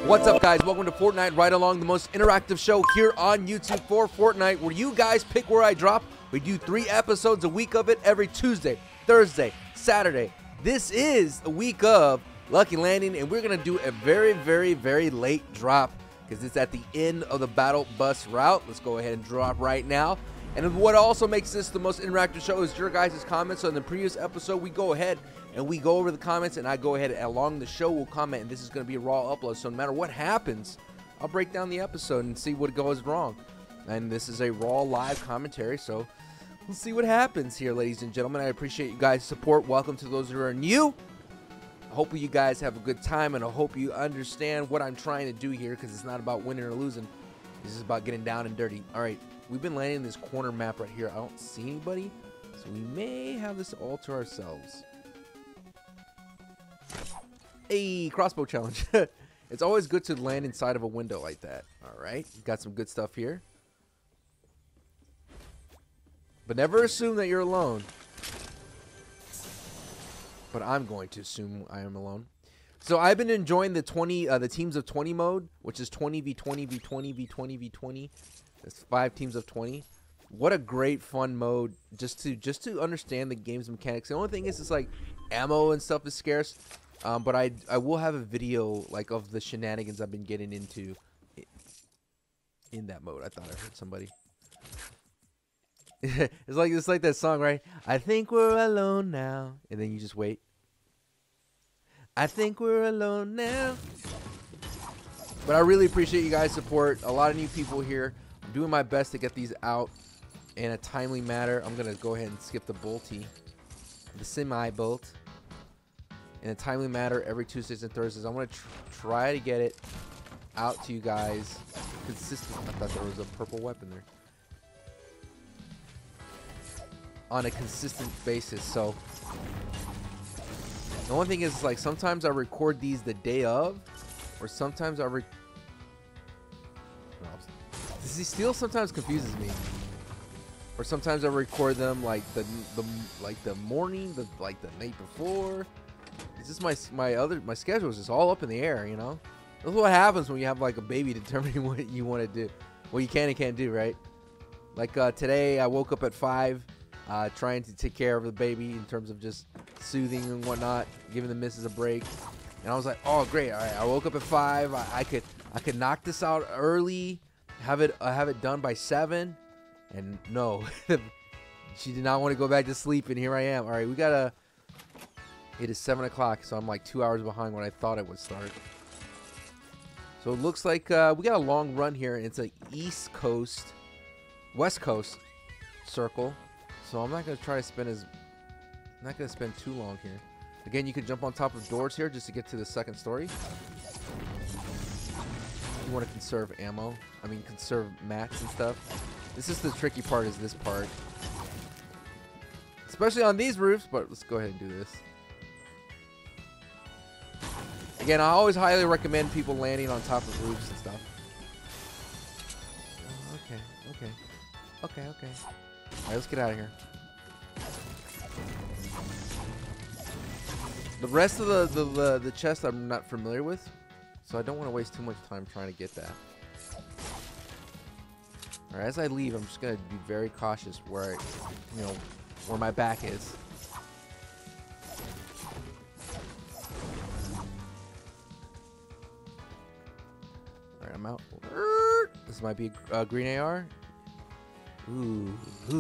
What's up, guys? Welcome to Fortnite Ride Along, the most interactive show here on YouTube for Fortnite, where you guys pick where I drop. We do 3 episodes a week of it every Tuesday, Thursday, Saturday. This is the week of Lucky Landing, and we're going to do a very, very late drop because it's at the end of the battle bus route. Let's go ahead and drop right now. And what also makes this the most interactive show is your guys' comments. So in the previous episode, we go ahead and we go over the comments, and I go ahead and along the show we'll comment, and this is going to be a raw upload. So no matter what happens, I'll break down the episode and see what goes wrong. And this is a raw live commentary, so we'll see what happens here, ladies and gentlemen. I appreciate you guys' support. Welcome to those who are new. I hope you guys have a good time, and I hope you understand what I'm trying to do here, because it's not about winning or losing. This is about getting down and dirty. All right, we've been landing in this corner map right here. I don't see anybody, so we may have this all to ourselves. Hey, crossbow challenge. It's always good to land inside of a window like that. All right, got some good stuff here. But never assume that you're alone. But I'm going to assume I am alone. So I've been enjoying the teams of 20 mode, which is 20 v 20 v 20 v 20 v 20. That's 5 teams of 20. What a great fun mode just to understand the game's mechanics. The only thing is, it's like ammo and stuff is scarce. But I will have a video like of the shenanigans I've been getting into in that mode. I thought I heard somebody. it's like that song, right? I think we're alone now, and then you just wait. I think we're alone now. But I really appreciate you guys' support. A lot of new people here. I'm doing my best to get these out in a timely manner. I'm gonna go ahead and skip the bolty, the semi-bolt, in a timely manner every Tuesdays and Thursdays. I'm gonna try to get it out to you guys consistent. I thought there was a purple weapon there. On a consistent basis. So the only thing is, like, sometimes I record these the day of, or sometimes I Steel sometimes confuses me, or sometimes I record them like the morning, like the night before. It's just my schedule is just all up in the air, you know. That's what happens when you have like a baby determining what you want to do, what you can and can't do, right? Like today I woke up at 5. Trying to take care of the baby in terms of just soothing and whatnot, giving the missus a break. And I was like, oh great, all right, I woke up at 5. I could knock this out early, have it done by 7. And no, she did not want to go back to sleep, and here I am. All right, it is 7 o'clock, so I'm like 2 hours behind when I thought it would start. So it looks like we got a long run here, and it's a west coast circle. So I'm not gonna try to spend too long here. Again, you can jump on top of doors here just to get to the second story. You want to conserve ammo. I mean, conserve mats and stuff. This is the tricky part, is this part. Especially on these roofs, but let's go ahead and do this. Again, I always highly recommend people landing on top of roofs and stuff. Okay. Alright, let's get out of here. The rest of the chest I'm not familiar with, so I don't want to waste too much time trying to get that. Alright, as I leave, I'm just gonna be very cautious where where my back is. Alright, I'm out. This might be a green AR. Ooh. I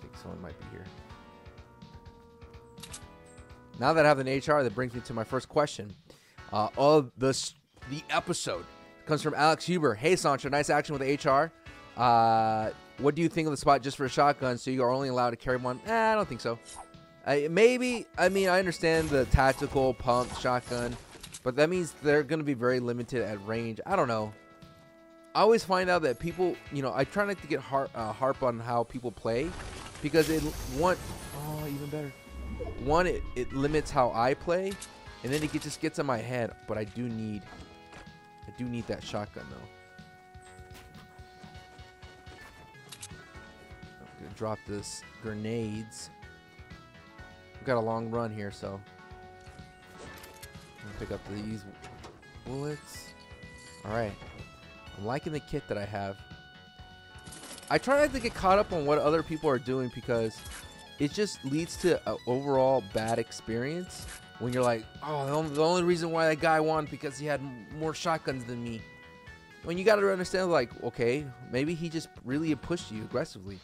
think someone might be here. Now that I have an HR, that brings me to my first question of the episode. It comes from Alex Huber. Hey, Sancho, nice action with the HR. What do you think of the spot just for a shotgun? So you are only allowed to carry one? I don't think so. Maybe. I mean, I understand the tactical pump shotgun, but that means they're going to be very limited at range. I don't know. I always find out that people, I try not to get harp on how people play, because even better. One, it limits how I play, and then it just gets in my head. But I do need that shotgun though. I'm gonna drop this grenades. We've got a long run here, so I'm gonna pick up these bullets. All right, I'm liking the kit that I have. I try not to get caught up on what other people are doing because it just leads to an overall bad experience when you're like, oh, the only reason why that guy won because he had more shotguns than me. When you got to understand, like, okay, maybe he just really pushed you aggressively.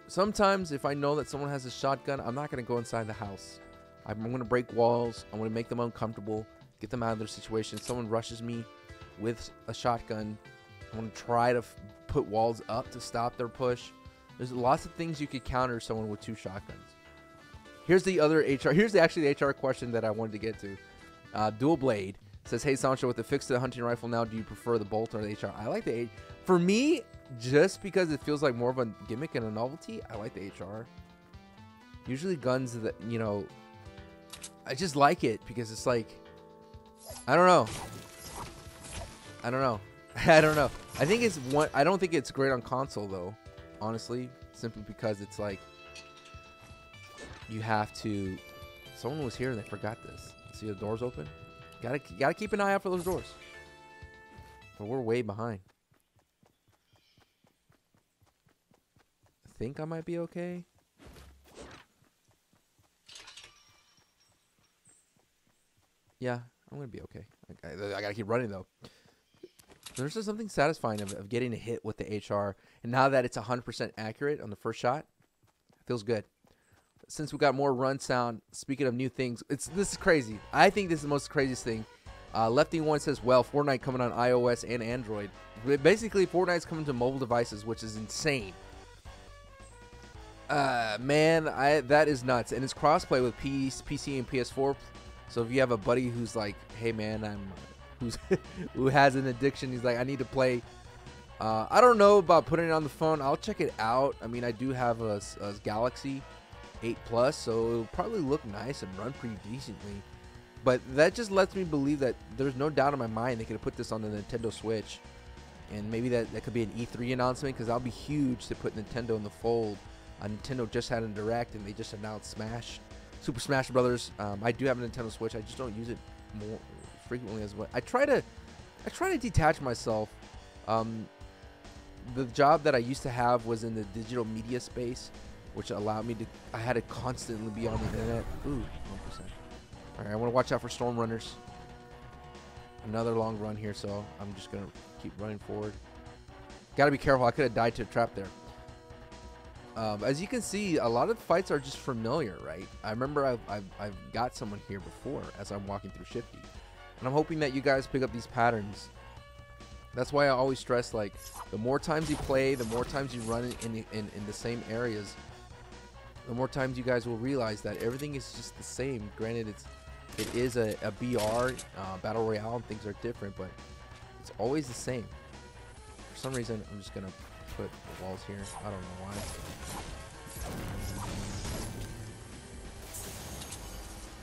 Sometimes if I know that someone has a shotgun, I'm not going to go inside the house. I'm going to break walls. I'm going to make them uncomfortable, get them out of their situation. Someone rushes me with a shotgun, I'm going to try to put walls up to stop their push. There's lots of things you could counter someone with 2 shotguns. Here's the other HR. Here's actually the HR question that I wanted to get to. Dual Blade says, hey, Sancho, with the fix to the hunting rifle now, do you prefer the bolt or the HR? I like the For me, just because it feels like more of a gimmick and a novelty, I like the HR. Usually guns that, you know, I just like it because it's like, I don't know. I don't know. I don't know. I think it's one. I don't think it's great on console though, honestly, simply because it's like you have to. Someone was here and they forgot this. See the doors open. Gotta keep an eye out for those doors. But we're way behind. I think I might be okay. Yeah, I'm gonna be okay. I gotta keep running though. There's just something satisfying of getting a hit with the HR. And now that it's 100% accurate on the first shot, it feels good. Since we got more run sound, speaking of new things, this is crazy. I think this is the most craziest thing. Lefty1 says, well, Fortnite coming on iOS and Android. Basically, Fortnite's coming to mobile devices, which is insane. Man, that is nuts. And it's crossplay with PC and PS4. So if you have a buddy who's like, hey, man, who has an addiction, he's like, I need to play. I don't know about putting it on the phone. I'll check it out. I mean, I do have a Galaxy 8 Plus, so it'll probably look nice and run pretty decently. But that just lets me believe that there's no doubt in my mind they could have put this on the Nintendo Switch. And maybe that could be an E3 announcement, because that'll be huge to put Nintendo in the fold. Nintendo just had a Direct, and they just announced Super Smash Brothers. I do have a Nintendo Switch. I just don't use it more frequently as well. I try to detach myself. The job that I used to have was in the digital media space, which allowed me to. I had to constantly be on the internet. Ooh, 1%. All right, I want to watch out for storm runners. Another long run here, so I'm just gonna keep running forward. Got to be careful. I could have died to a trap there. As you can see, a lot of the fights are just familiar, right? I remember I've got someone here before as I'm walking through Shifty. And I'm hoping that you guys pick up these patterns. That's why I always stress, like, the more times you play, the more times you run in the same areas, the more times you guys will realize that everything is just the same. Granted, it is a BR, Battle Royale, and things are different, but it's always the same. For some reason, I'm just going to put the walls here. I don't know why.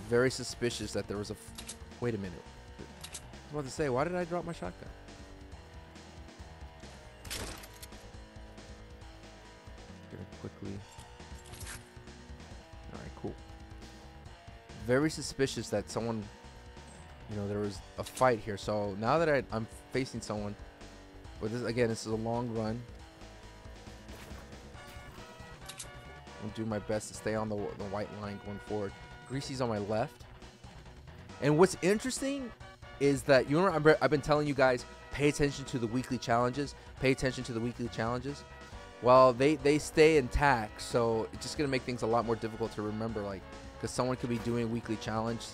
Very suspicious that there was a... Wait a minute. I was about to say, why did I drop my shotgun? Gonna quickly... Alright, cool. Very suspicious that someone... You know, there was a fight here. So now that I'm facing someone... But this, again, this is a long run. I'll do my best to stay on the white line going forward. Greasy's on my left. And what's interesting is that, you know, I've been telling you guys, pay attention to the weekly challenges. Pay attention to the weekly challenges. Well, they stay intact, so it's just going to make things a lot more difficult to remember, like, because someone could be doing a weekly challenge,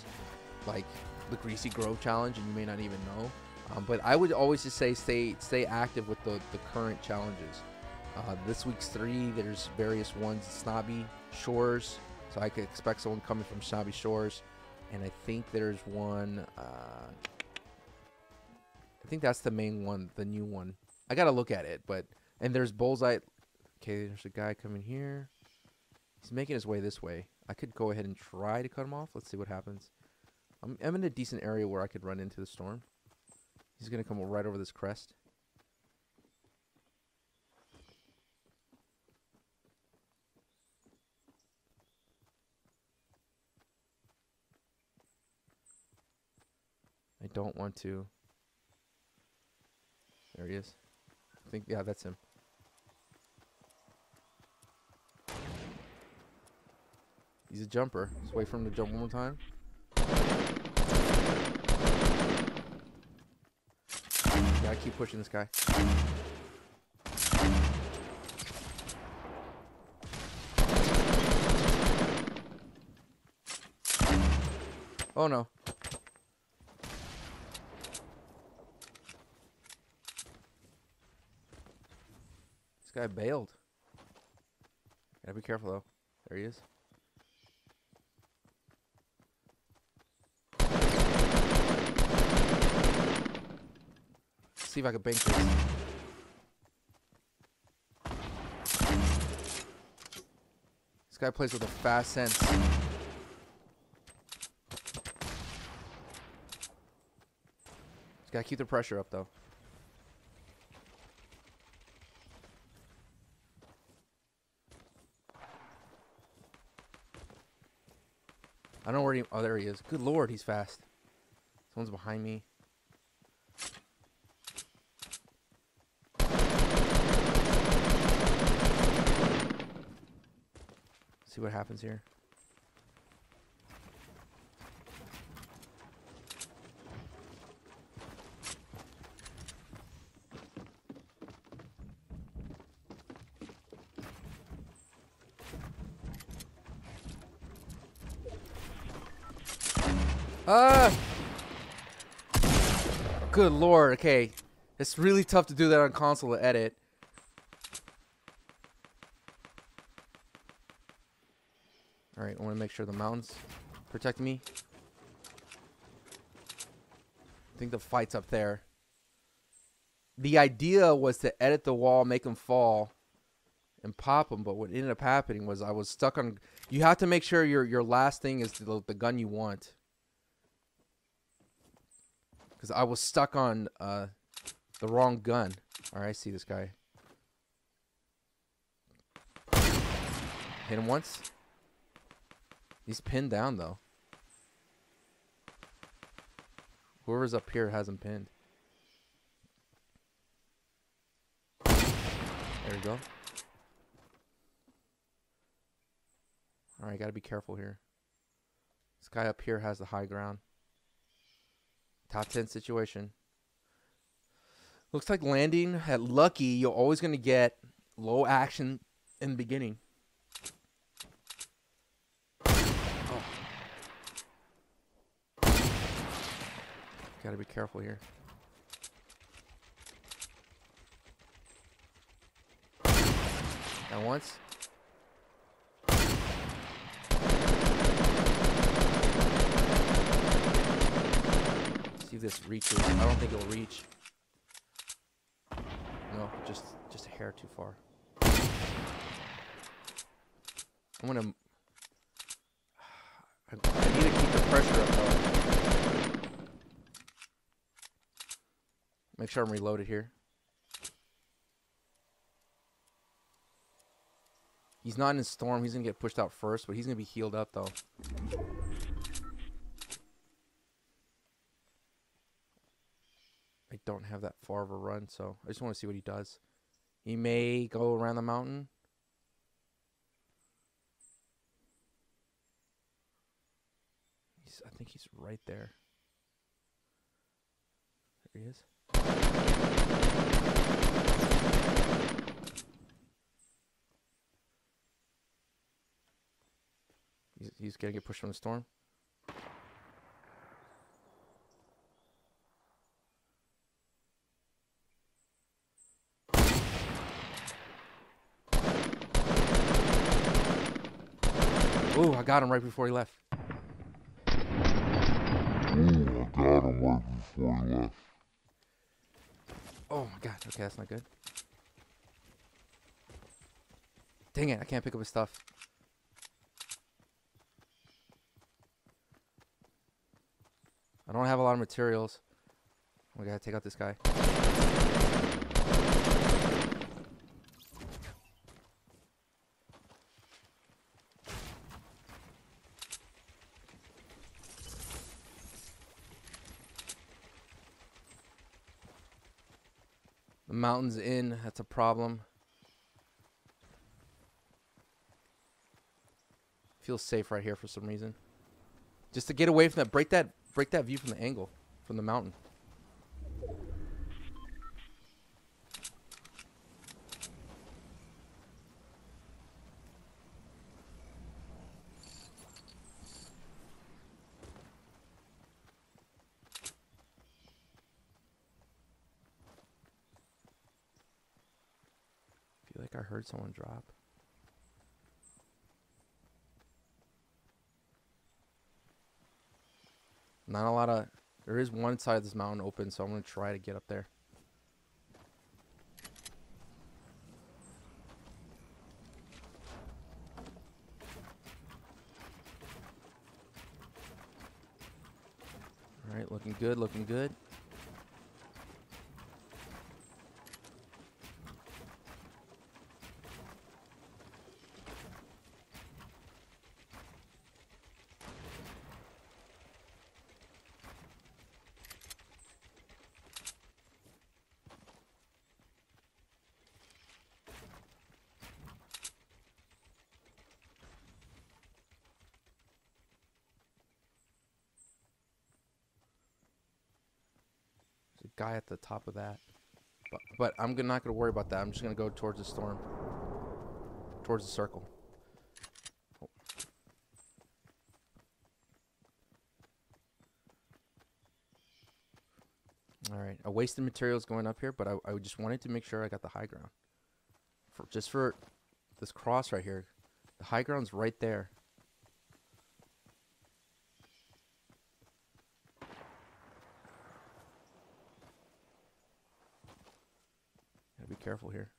like the Greasy Grove challenge, and you may not even know. But I would always just say stay active with the current challenges. This week's 3, there's various ones. Snobby Shores, so I could expect someone coming from Snobby Shores. And I think there's one, I think that's the main one, the new one. I gotta look at it, and there's Bullseye. Okay, there's a guy coming here. He's making his way this way. I could go ahead and try to cut him off. Let's see what happens. I'm in a decent area where I could run into the storm. He's gonna come right over this crest. don't want to. There he is. I think, yeah, that's him. He's a jumper. Let's wait for him to jump one more time. Gotta keep pushing this guy. Oh no. This guy bailed. Gotta be careful though. There he is. See if I can bank this. This guy plays with a fast sense. Just gotta keep the pressure up though. I don't know where he... Oh, there he is. Good lord, he's fast. Someone's behind me. See what happens here. Good lord. Okay, it's really tough to do that on console to edit. All right, I want to make sure the mountains protect me. I think the fight's up there. The idea was to edit the wall, make them fall, and pop them. But what ended up happening was I was stuck on. You have to make sure your last thing is the gun you want. Because I was stuck on the wrong gun. All right, I see this guy. Hit him once. He's pinned down, though. Whoever's up here has him pinned. There we go. All right, gotta be careful here. This guy up here has the high ground. Top 10 situation. Looks like landing at Lucky, you're always going to get low action in the beginning. Oh. Gotta be careful here. Now once. See if this reaches. I don't think it'll reach. No, just a hair too far. I'm gonna. I need to keep the pressure up though. Make sure I'm reloaded here. He's not in storm. He's gonna get pushed out first, but he's gonna be healed up though. I don't have that far of a run, so I just want to see what he does. He may go around the mountain. I think he's right there. There he is. He's gonna get pushed from the storm. Ooh, I got him right before he left. Oh my god, okay, that's not good. Dang it, I can't pick up his stuff. I don't have a lot of materials. We gotta take out this guy. The mountain's in. That's a problem. Feels safe right here for some reason. Just to get away from that. Break that view from the angle. From the mountain. I feel like I heard someone drop. Not a lot of... There is one side of this mountain open, so I'm going to try to get up there. Alright, looking good, looking good. Guy at the top of that, but I'm not gonna worry about that. I'm just gonna go towards the storm, towards the circle. Oh. All right, I wasted materials going up here, but I just wanted to make sure I got the high ground. Just for this cross right here, the high ground's right there. Be careful here.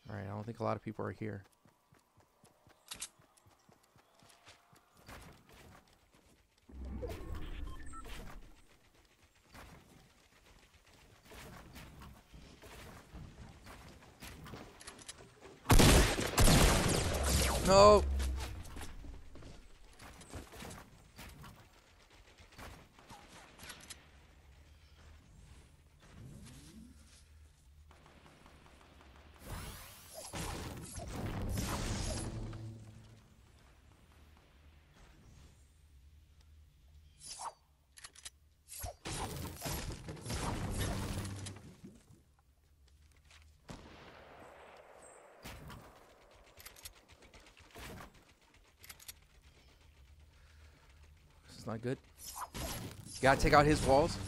Alright, I don't think a lot of people are here. No! It's not good. Gotta take out his walls.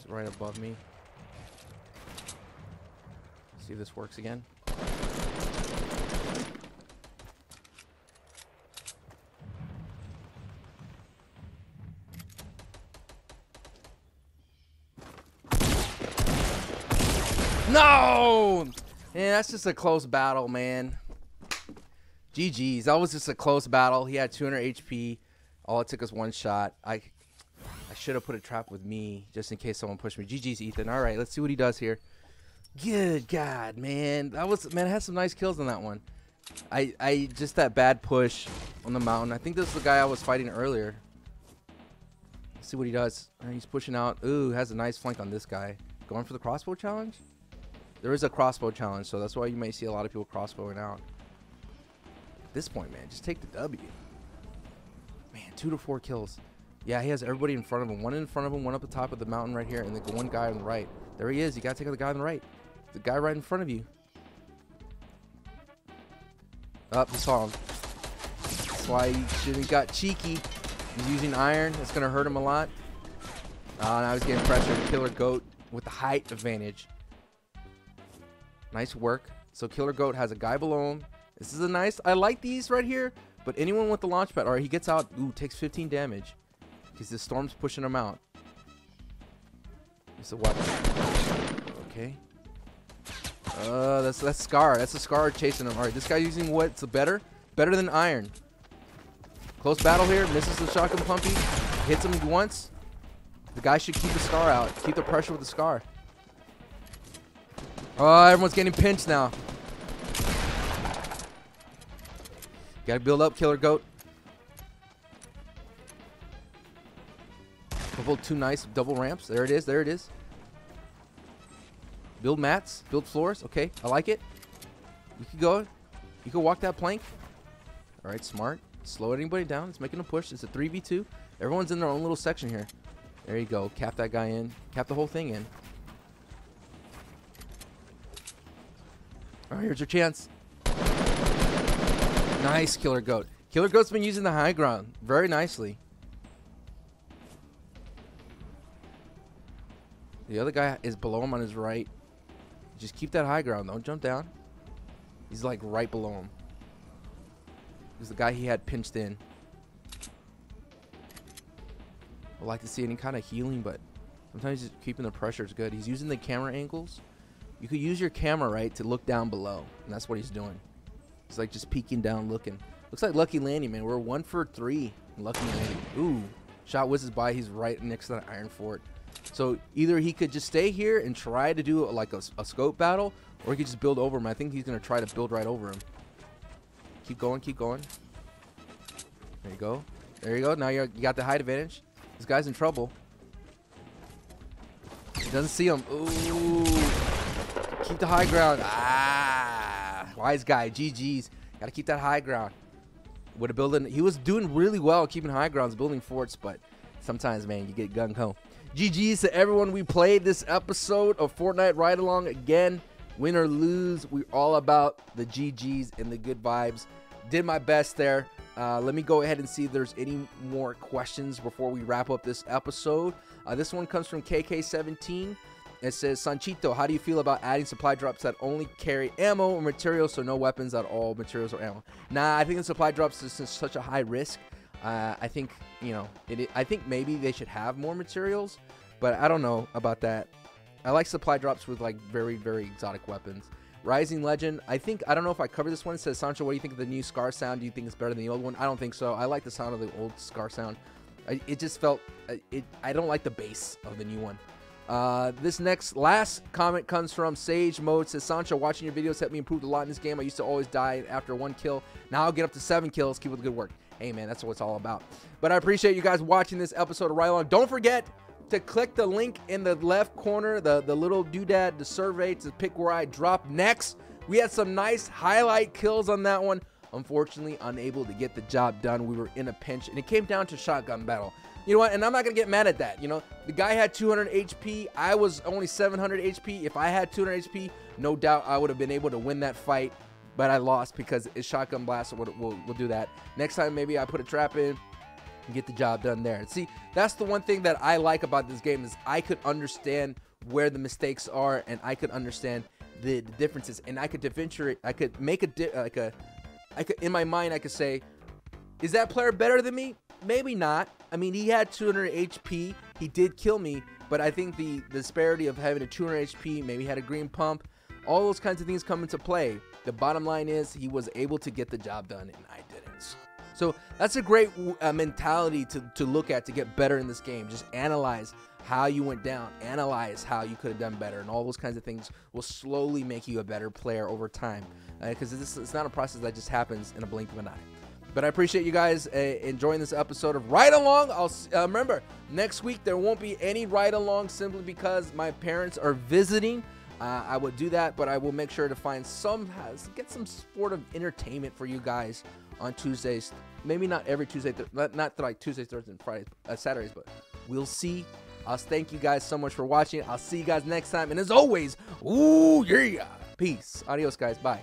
Right above me. See if this works again. No! Yeah, that's just a close battle, man. GG's. That was just a close battle. He had 200 HP. All it took was one shot. I should have put a trap with me just in case someone pushed me. GG's, Ethan. All right, let's see what he does here. Good God, man. That was, man, I had some nice kills on that one. I just that bad push on the mountain. I think this is the guy I was fighting earlier. Let's see what he does. He's pushing out. Ooh, has a nice flank on this guy. Going for the crossbow challenge? There is a crossbow challenge, so that's why you may see a lot of people crossbowing out. At this point, man, just take the W. Man, 2 to 4 kills. Yeah, he has everybody in front of him. One in front of him, one up the top of the mountain right here, and then one guy on the right. There he is. You gotta take out the guy on the right. The guy right in front of you. Up, he saw him. That's why he shouldn't got cheeky. He's using iron. That's gonna hurt him a lot. Now he's getting pressured. Killer Goat with the height advantage. Nice work. So Killer Goat has a guy below him. This is a nice. I like these right here. But anyone with the launch pad, all right, he gets out. Ooh, takes 15 damage. Because the storm's pushing him out. So what? Okay. That's Scar. That's a Scar chasing him. All right, this guy using what's better than iron. Close battle here. Misses the shotgun pumpy. Hits him once. The guy should keep the Scar out. Keep the pressure with the Scar. Oh, everyone's getting pinched now. Gotta build up, Killer Goat. Couple two nice double ramps. There it is. There it is. Build mats. Build floors. Okay, I like it. You can go. You can walk that plank. All right, smart. Slow anybody down. It's making a push. It's a 3v2. Everyone's in their own little section here. There you go. Cap that guy in. Cap the whole thing in. All right, here's your chance. Nice, Killer Goat. Killer Goat's been using the high ground very nicely. The other guy is below him on his right. Just keep that high ground. Don't jump down. He's like right below him. He's the guy he had pinched in. I'd like to see any kind of healing, but sometimes just keeping the pressure is good. He's using the camera angles. You could use your camera, right, to look down below. And that's what he's doing. He's like just peeking down, looking. Looks like Lucky Landy, man. We're 1 for 3 in Lucky Landy. Ooh. Shot whizzes by. He's right next to the Iron Fort. So either he could just stay here and try to do like a scope battle, or he could just build over him. I think he's going to try to build right over him. Keep going, keep going. There you go. There you go. Now you got the height advantage. This guy's in trouble. He doesn't see him. Ooh. Keep the high ground. Ah. Wise guy. GG's. Got to keep that high ground. Would have building. He was doing really well keeping high grounds, building forts, but sometimes, man, you get gung-ho. GG's to everyone we played this episode of Fortnite Ride Along. Again, win or lose, we're all about the GG's and the good vibes. Did my best there. Let me go ahead and see if there's any more questions before we wrap up this episode. This one comes from KK17. It says, Sanchito, how do you feel about adding supply drops that only carry ammo or materials, so no weapons at all, materials or ammo? Nah, I think the supply drops is such a high risk. I think, you know, I think maybe they should have more materials, but I don't know about that. I like supply drops with like very, very exotic weapons. Rising Legend, I don't know if I covered this one. It says, Sancho, what do you think of the new Scar sound? Do you think it's better than the old one? I don't think so. I like the sound of the old Scar sound. It just felt, I don't like the bass of the new one. This last comment comes from Sage Mode. Says, Sancho, watching your videos helped me improve a lot in this game. I used to always die after 1 kill. Now I'll get up to 7 kills. Keep up the good work. Hey, man, that's what it's all about. But I appreciate you guys watching this episode of Ride Along. Don't forget to click the link in the left corner, the little doodad, the survey to pick where I drop next. We had some nice highlight kills on that one. Unfortunately, unable to get the job done. We were in a pinch, and it came down to shotgun battle. You know what? And I'm not going to get mad at that. You know, the guy had 200 HP. I was only 700 HP. If I had 200 HP, no doubt I would have been able to win that fight. But I lost because it's shotgun blast. So we'll do that. Next time, maybe I put a trap in and get the job done there. See, that's the one thing that I like about this game is I could understand where the mistakes are, and I could understand the differences, and I could differentiate. I could make in my mind, I could say, is that player better than me? Maybe not. I mean, he had 200 HP. He did kill me, but I think the disparity of having a 200 HP, maybe had a green pump, all those kinds of things come into play. The bottom line is he was able to get the job done, and I didn't. So that's a great mentality to look at to get better in this game. Just analyze how you went down, analyze how you could have done better, and all those kinds of things will slowly make you a better player over time. Because it's not a process that just happens in a blink of an eye. But I appreciate you guys enjoying this episode of Ride Along. Remember, next week there won't be any Ride Along simply because my parents are visiting. I would do that, but I will make sure to find get some sort of entertainment for you guys on Tuesdays. Maybe not every Tuesday, not like Tuesdays, Thursdays, and Fridays, Saturdays, but we'll see. I'll thank you guys so much for watching. I'll see you guys next time. And as always, ooh, yeah. Peace. Adios, guys. Bye.